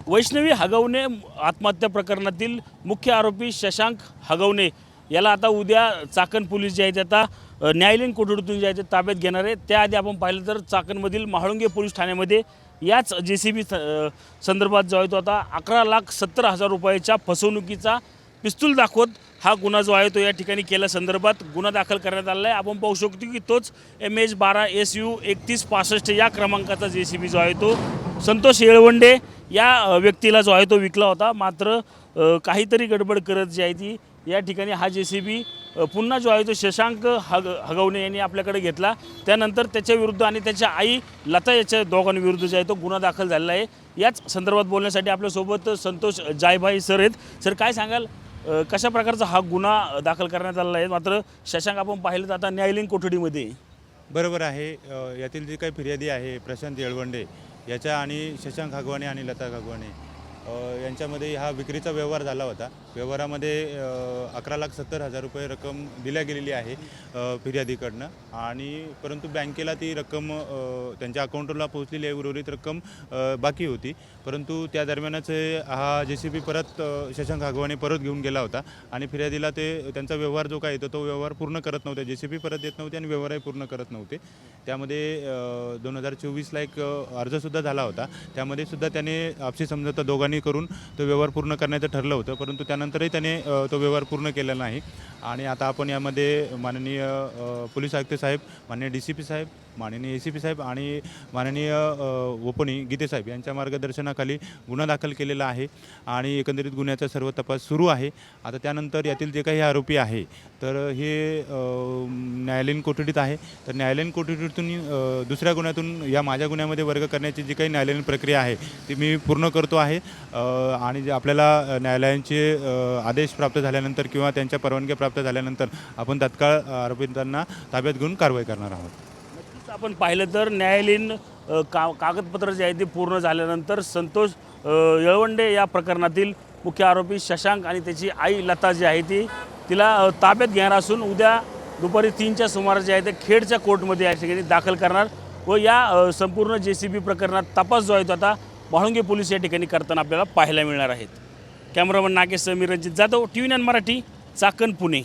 वैष्णवी हगवणे आत्महत्या प्रकरणातील मुख्य आरोपी शशांक हगवणे याला आता उद्या चाकण पोलीस जे आहेत आता न्यायालयीन कोठडीतून जे आहे ते ताब्यात घेणार आहे। त्याआधी आपण पाहिलं तर चाकणमधील म्हाळुंगे पोलीस ठाण्यामध्ये याच JCB संदर्भात जो आहे तो आता 11,70,000 रुपयाच्या फसवणुकीचा पिस्तूल दाखवत हा गुन्हा जो आहे तो या ठिकाणी केल्या संदर्भात गुन्हा दाखल करण्यात आला आहे। आपण पाहू शकतो की तोच MH12SU 3165 या क्रमांकाचा JCB जो आहे तो संतोष येळवंडे या व्यक्तीला जो आहे तो विकला होता। मात्र काहीतरी गडबड करत जी आहे ती या ठिकाणी हा JCB पुन्हा जो आहे तो शशांक हगवणे यांनी आपल्याकडे घेतला। त्यानंतर त्याच्या विरुद्ध आणि त्याच्या आई लता याच्या दोघांविरुद्ध जे आहे तो गुन्हा दाखल झालेला आहे। याच संदर्भात बोलण्यासाठी आपल्यासोबत संतोष जायभाई सर आहेत। सर काय सांगाल, कशा प्रकारचा हा गुन्हा दाखल करण्यात आलेला आहे? मात्र शशांक आपण पाहिलं तर आता न्यायालयीन कोठडीमध्ये बरोबर आहे। यातील जे काही फिर्यादी आहे प्रशांत येळवंडे याच्या आणि शशांक हगवणे आणि लता हगवणे यांच्यामध्ये हा विक्रीचा व्यवहार झाला होता। व्यवहारामध्ये 11,70,000 रुपये रक्कम दिल्या गेलेली आहे फिर्यादीकडनं, आणि परंतु बँकेला ती रक्कम त्यांच्या अकाउंटला पोहोचलेली आहे, उर्वरित रक्कम बाकी होती। परंतु त्या दरम्यानच हा JCB परत शशांक हगवणे परत घेऊन गेला होता आणि फिर्यादीला ते त्यांचा व्यवहार जो काय येतो तो व्यवहार पूर्ण करत नव्हते, JCB परत देत नव्हते आणि व्यवहारही पूर्ण करत नव्हते। त्यामध्ये 2024ला एक अर्जसुद्धा झाला होता, त्यामध्ये सुद्धा त्याने आपसी समझोता दोघांनी करून तो व्यवहार पूर्ण करण्याचं ठरलं होतं, परंतु त्यानंतरही त्याने तो व्यवहार पूर्ण केलेला नाही। आणि आता आपण यामध्ये माननीय पोलीस आयुक्त साहेब, माननीय DCP साहेब, माननीय ACP साहेब आणि माननीय ओपनी गीते साहेब यांच्या मार्गदर्शनाखाली गुन्हा दाखल केलेला आहे आणि एकंदरीत गुन्ह्याचा सर्व तपास सुरू आहे। आता त्यानंतर यातील जे काही आरोपी आहे तर हे न्यायालयीन कोठडीत आहे, तर न्यायालयीन कोठडीतून दुसऱ्या गुन्ह्यातून या माझ्या गुन्ह्यामध्ये वर्ग करण्याची जी काही न्यायालयीन प्रक्रिया आहे ती मी पूर्ण करतो आहे। आणि जे आपल्याला न्यायालयांचे आदेश प्राप्त झाल्यानंतर किंवा त्यांच्या परवानग्या प्राप्त झाल्यानंतर आपण तत्काळ आरोपींना ताब्यात घेऊन कारवाई करणार आहोत। नक्कीच आपण पाहिलं तर न्यायालयीन कागदपत्र जे आहे ते पूर्ण झाल्यानंतर संतोष येळवंडे या प्रकरणातील मुख्य आरोपी शशांक आणि त्याची आई लता जी आहे ती तिला ताब्यात घेणार असून उद्या दुपारी 3च्या सुमारास जे आहे ते खेडच्या कोर्टमध्ये या ठिकाणी दाखल करणार व या संपूर्ण JCB प्रकरणात तपास जो आहे तो आता म्हाळुंगे पोलीस या ठिकाणी करताना आपल्याला पाहायला मिळणार आहेत। Cameraman Nagesh Sameer Ranjit Jadhav, TV9 Marathi, Chakan, Pune.